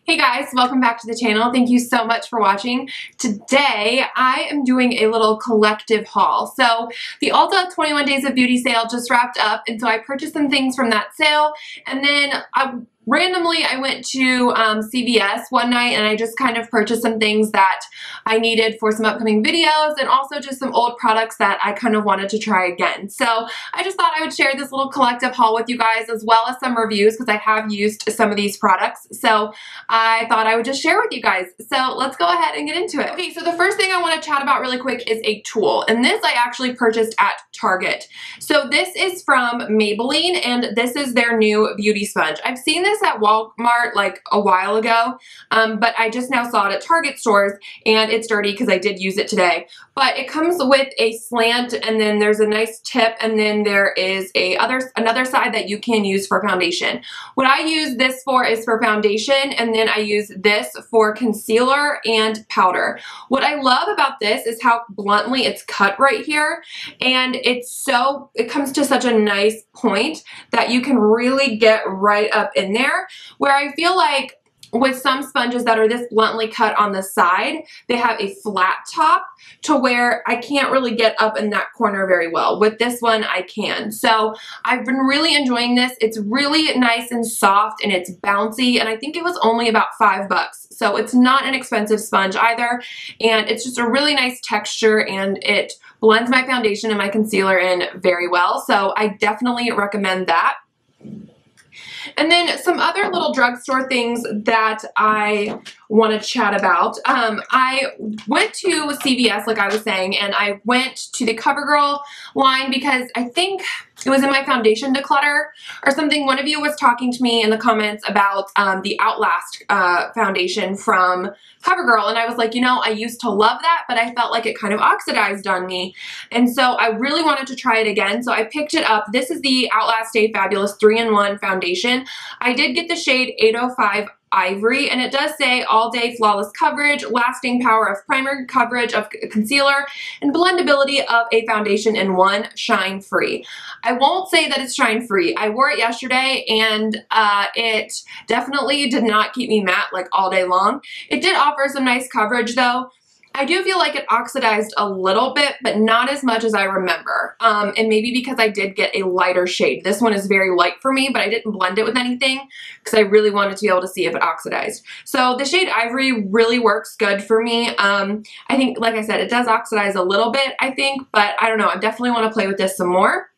Hey guys, welcome back to the channel. Thank you so much for watching. Today, I am doing a little collective haul. So, the Ulta 21 Days of Beauty sale just wrapped up, and so I purchased some things from that sale, and then randomly I went to CVS one night and I just kind of purchased some things that I needed for some upcoming videos and also just some old products that I kind of wanted to try again. So I just thought I would share this little collective haul with you guys as well as some reviews because I have used some of these products. So I thought I would just share with you guys. So let's go ahead and get into it. Okay, so the first thing I want to chat about really quick is a tool, and this I actually purchased at Target. So this is from Maybelline and this is their new beauty sponge. I've seen this at Walmart like a while ago, but I just now saw it at Target stores and it's dirty because I did use it today. But it comes with a slant and then there's a nice tip and then there is another side that you can use for foundation. What I use this for is for foundation, and then I use this for concealer and powder. What I love about this is how bluntly it's cut right here, and it comes to such a nice point that you can really get right up in there, where I feel like with some sponges that are this bluntly cut on the side, they have a flat top to where I can't really get up in that corner very well. With this one, I can. So I've been really enjoying this. It's really nice and soft and it's bouncy, and I think it was only about $5. So it's not an expensive sponge either, and it's just a really nice texture and it blends my foundation and my concealer in very well. So I definitely recommend that. And then some other little drugstore things that I want to chat about. I went to CVS, like I was saying, and I went to the Covergirl line because I think it was in my foundation declutter or something. One of you was talking to me in the comments about the Outlast foundation from Covergirl, and I was like, you know, I used to love that, but I felt like it kind of oxidized on me, and so I really wanted to try it again, so I picked it up. This is the Outlast Stay Fabulous 3-in-1 foundation. I did get the shade 805 Ivory, and it does say all day flawless coverage, lasting power of primer, coverage of concealer, and blendability of a foundation in one, shine free. I won't say that it's shine free. I wore it yesterday and it definitely did not keep me matte like all day long. It did offer some nice coverage though. I do feel like it oxidized a little bit, but not as much as I remember. And maybe because I did get a lighter shade. This one is very light for me, but I didn't blend it with anything because I really wanted to be able to see if it oxidized. So the shade Ivory really works good for me. I think, like I said, it does oxidize a little bit, I think, but I don't know. I definitely want to play with this some more.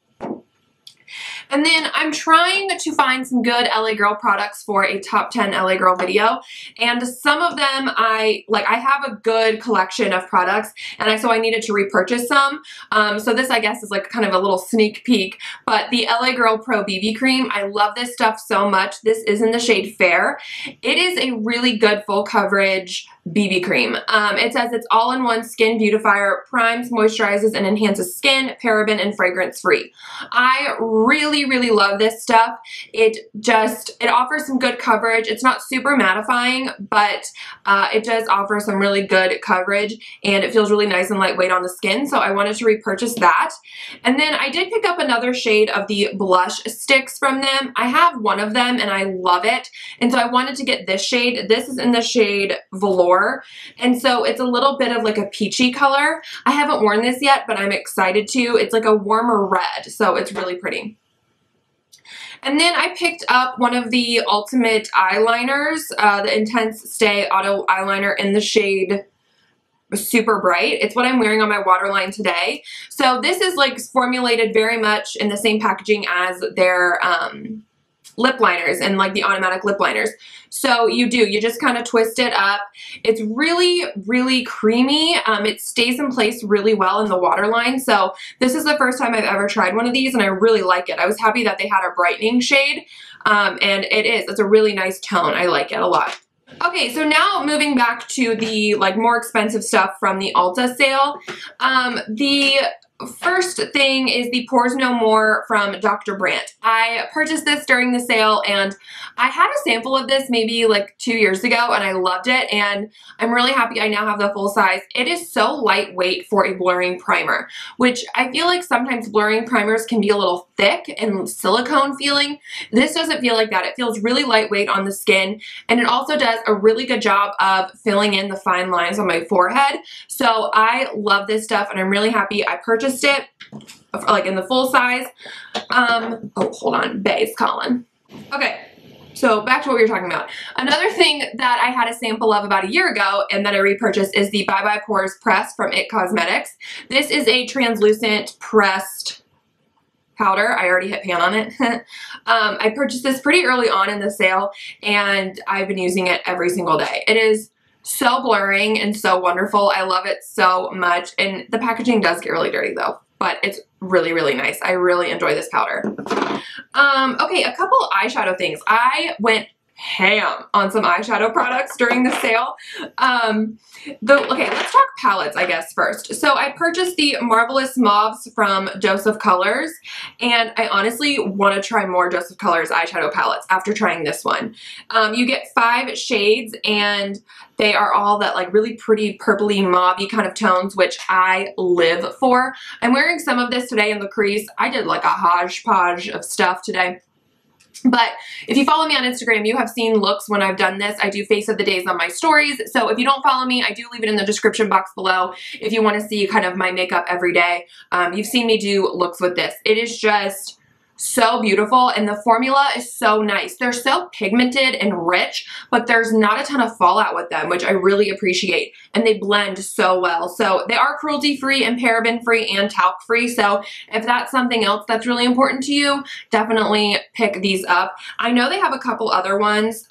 And then I'm trying to find some good LA Girl products for a top 10 LA Girl video, and some of them I have a good collection of products, and so I needed to repurchase some. So this, I guess, is like kind of a little sneak peek, but the LA Girl Pro BB Cream, I love this stuff so much. This is in the shade Fair. It is a really good full coverage BB cream. It says it's all-in-one skin beautifier, primes, moisturizes, and enhances skin, paraben, and fragrance free. I really love this stuff. It offers some good coverage. It's not super mattifying, but it does offer some really good coverage, and it feels really nice and lightweight on the skin, so I wanted to repurchase that. And then I did pick up another shade of the blush sticks from them. I have one of them and I love it, and so I wanted to get this shade. This is in the shade Velour. And so it's a little bit of like a peachy color. I haven't worn this yet, but I'm excited to. It's like a warmer red, so it's really pretty. And then I picked up one of the Ultimate eyeliners, the Intense Stay Auto Eyeliner in the shade Super Bright. It's what I'm wearing on my waterline today. So this is like formulated very much in the same packaging as their lip liners and like the automatic lip liners. So you just kind of twist it up. It's really creamy. It stays in place really well in the waterline. So this is the first time I've ever tried one of these and I really like it. I was happy that they had a brightening shade, and it's a really nice tone. I like it a lot. Okay, so now moving back to the like more expensive stuff from the Ulta sale. The first thing is the Pores No More from Dr. Brandt. I purchased this during the sale, and I had a sample of this maybe like 2 years ago, and I loved it, and I'm really happy I now have the full size. It is so lightweight for a blurring primer, which I feel like sometimes blurring primers can be a little thick and silicone feeling. This doesn't feel like that. It feels really lightweight on the skin, and it also does a really good job of filling in the fine lines on my forehead. So I love this stuff, and I'm really happy I purchased it like in the full size. Oh, hold on, Bay's calling. Okay, so back to what we were talking about. Another thing that I had a sample of about a year ago and that I repurchased is the Bye Bye Pores Press from IT Cosmetics. This is a translucent pressed powder. I already hit pan on it. I purchased this pretty early on in the sale, and I've been using it every single day. It is so blurring and so wonderful. I love it so much, and the packaging does get really dirty though, but it's really, really nice. I really enjoy this powder. Okay, a couple eyeshadow things. I went ham on some eyeshadow products during the sale. Okay, let's talk palettes, I guess, first. So I purchased the Marvelous Mauves from Dose of Colors, and I honestly want to try more Dose of Colors eyeshadow palettes after trying this one. You get 5 shades, and they are all that like really pretty purpley mauvey kind of tones, which I live for. I'm wearing some of this today in the crease. I did like a hodgepodge of stuff today. But if you follow me on Instagram, you have seen looks when I've done this. I do Face of the Days on my stories. So if you don't follow me, I do leave it in the description box below if you want to see kind of my makeup every day. You've seen me do looks with this. It is just so beautiful, and the formula is so nice. They're so pigmented and rich, but there's not a ton of fallout with them, which I really appreciate, and they blend so well. So they are cruelty-free and paraben-free and talc-free, so if that's something else that's really important to you, definitely pick these up. I know they have a couple other ones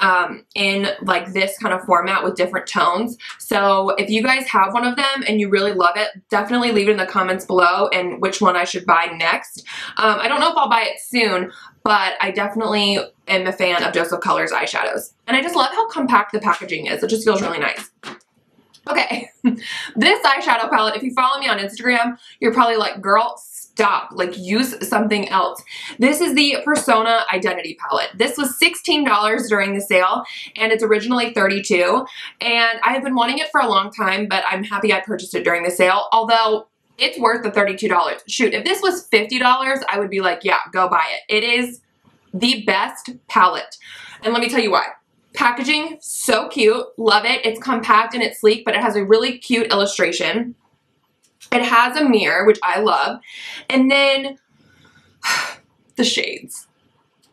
in like this kind of format with different tones, so if you guys have one of them and you really love it, definitely leave it in the comments below and which one I should buy next. I don't know if I'll buy it soon, but I definitely am a fan of Dose of Colors eyeshadows. And I just love how compact the packaging is. It just feels really nice. Okay, this eyeshadow palette, if you follow me on Instagram, you're probably like, girl, stop, like use something else. This is the Persona Identity palette. This was $16 during the sale, and it's originally $32. And I have been wanting it for a long time, but I'm happy I purchased it during the sale, although it's worth the $32. Shoot, if this was $50, I would be like, yeah, go buy it. It is the best palette. And let me tell you why. Packaging, so cute. Love it. It's compact and it's sleek, but it has a really cute illustration. It has a mirror, which I love. And then the shades.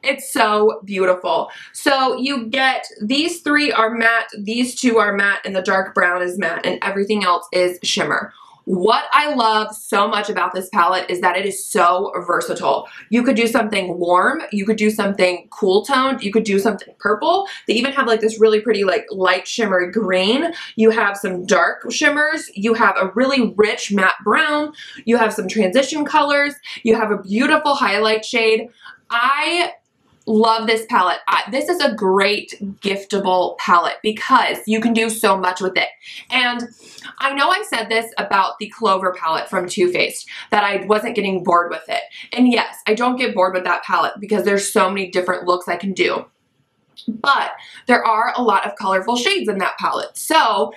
It's so beautiful. So you get, these 3 are matte, these 2 are matte, and the dark brown is matte, and everything else is shimmer. What I love so much about this palette is that it is so versatile. You could do something warm, you could do something cool toned, you could do something purple. They even have like this really pretty like light shimmery green. You have some dark shimmers, you have a really rich matte brown, you have some transition colors, you have a beautiful highlight shade. I love this palette. This is a great giftable palette because you can do so much with it. And I know I said this about the Clover palette from Too Faced, that I wasn't getting bored with it. And yes, I don't get bored with that palette because there's so many different looks I can do. But there are a lot of colorful shades in that palette. So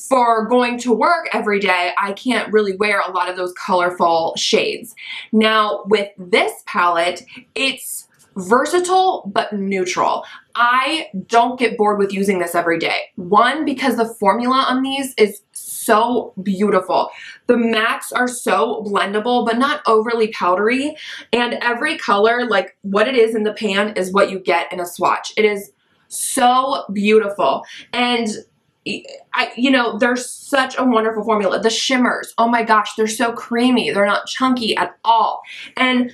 for going to work every day, I can't really wear a lot of those colorful shades. Now with this palette, it's versatile but neutral. I don't get bored with using this every day. One, because the formula on these is so beautiful. The mattes are so blendable but not overly powdery, and every color, like what it is in the pan, is what you get in a swatch. It is so beautiful, and you know, there's such a wonderful formula. The shimmers, oh my gosh, they're so creamy. They're not chunky at all. And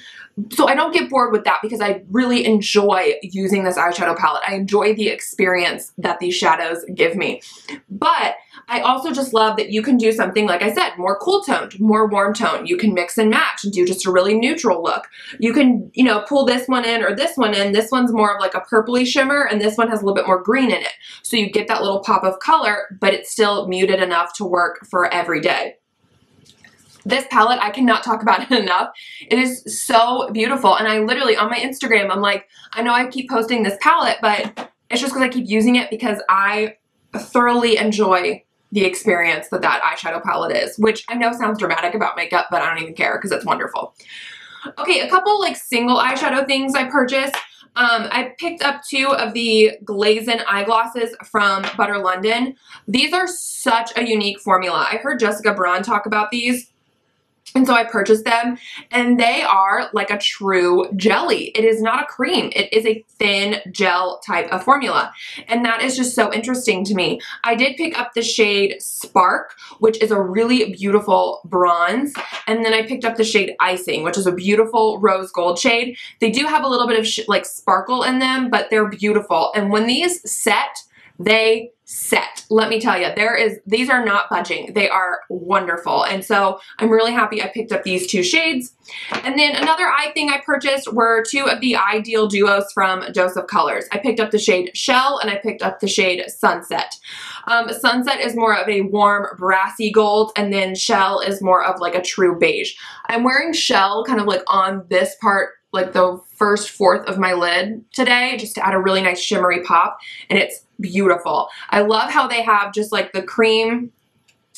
so I don't get bored with that because I really enjoy using this eyeshadow palette. I enjoy the experience that these shadows give me. But I also just love that you can do something, like I said, more cool toned, more warm tone. You can mix and match and do just a really neutral look. You can, you know, pull this one in or this one in. This one's more of like a purpley shimmer, and this one has a little bit more green in it. So you get that little pop of color, but it's still muted enough to work for every day. This palette, I cannot talk about it enough. It is so beautiful. And I literally, on my Instagram, I'm like, I know I keep posting this palette, but it's just because I keep using it because I thoroughly enjoy the experience that eyeshadow palette is, which I know sounds dramatic about makeup, but I don't even care because it's wonderful. Okay, a couple like single eyeshadow things I purchased. I picked up 2 of the Glazen eyeglosses from Butter London. These are such a unique formula. I heard Jessica Brandt talk about these. And so I purchased them, and they are like a true jelly. It is not a cream. It is a thin gel type of formula, and that is just so interesting to me. I did pick up the shade Spark, which is a really beautiful bronze, and then I picked up the shade Icing, which is a beautiful rose gold shade. They do have a little bit of like sparkle in them, but they're beautiful. And when these set, they set. Let me tell you, these are not budging. They are wonderful. And so I'm really happy I picked up these 2 shades. And then another eye thing I purchased were 2 of the Eyedeal duos from Joseph Colors. I picked up the shade Shell and I picked up the shade Sunset. Sunset is more of a warm brassy gold, and then Shell is more of like a true beige. I'm wearing Shell kind of like on this part, like the first fourth of my lid today, just to add a really nice shimmery pop, and it's beautiful. I love how they have just like the cream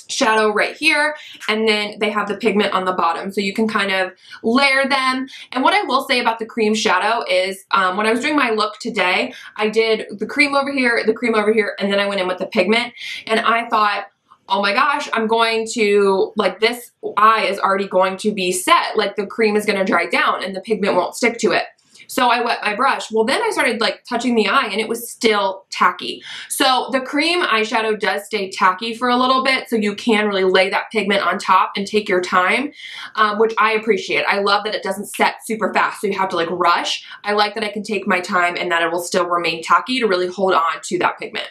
shadow right here, and then they have the pigment on the bottom, so you can kind of layer them. And what I will say about the cream shadow is when I was doing my look today, I did the cream over here, and then I went in with the pigment, and I thought, oh my gosh, I'm going to, like, this eye is already going to be set, like the cream is going to dry down and the pigment won't stick to it. So I wet my brush. Well, then I started like touching the eye and it was still tacky. So the cream eyeshadow does stay tacky for a little bit, so you can really lay that pigment on top and take your time, which I appreciate. I love that it doesn't set super fast, so you have to like rush. I like that I can take my time and that it will still remain tacky to really hold on to that pigment.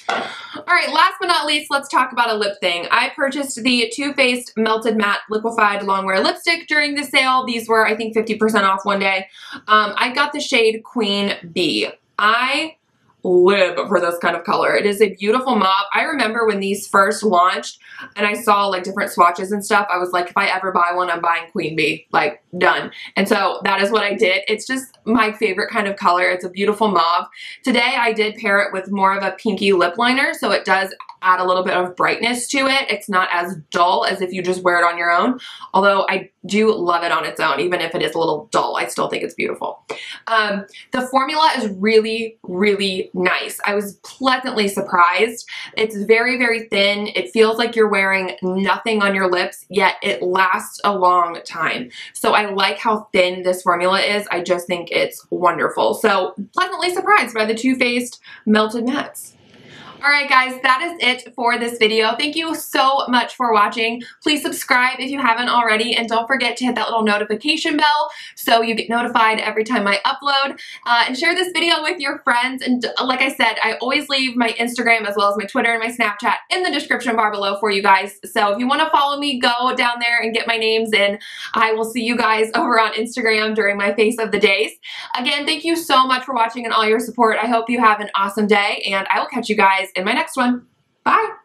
Alright, last but not least, let's talk about a lip thing. I purchased the Too Faced Melted Matte Liquefied Longwear Lipstick during the sale. These were, I think, 50% off one day. I got the shade Queen Bee. I live for this kind of color. It is a beautiful mauve. I remember when these first launched and I saw like different swatches and stuff, I was like, if I ever buy one, I'm buying Queen Bee, like done. And so that is what I did. It's just my favorite kind of color. It's a beautiful mauve. Today I did pair it with more of a pinky lip liner, so it does add a little bit of brightness to it. It's not as dull as if you just wear it on your own, although I do love it on its own. Even if it is a little dull, I still think it's beautiful. The formula is really, really nice. I was pleasantly surprised. It's very, very thin. It feels like you're wearing nothing on your lips, yet it lasts a long time. So I like how thin this formula is. I just think it's wonderful. So pleasantly surprised by the Too Faced Melted Mattes. Alright guys, that is it for this video. Thank you so much for watching. Please subscribe if you haven't already, and don't forget to hit that little notification bell so you get notified every time I upload. And share this video with your friends. And like I said, I always leave my Instagram as well as my Twitter and my Snapchat in the description bar below for you guys. So if you want to follow me, go down there and get my names in. I will see you guys over on Instagram during my Face of the Days. Again, thank you so much for watching and all your support. I hope you have an awesome day, and I will catch you guys in my next one. Bye!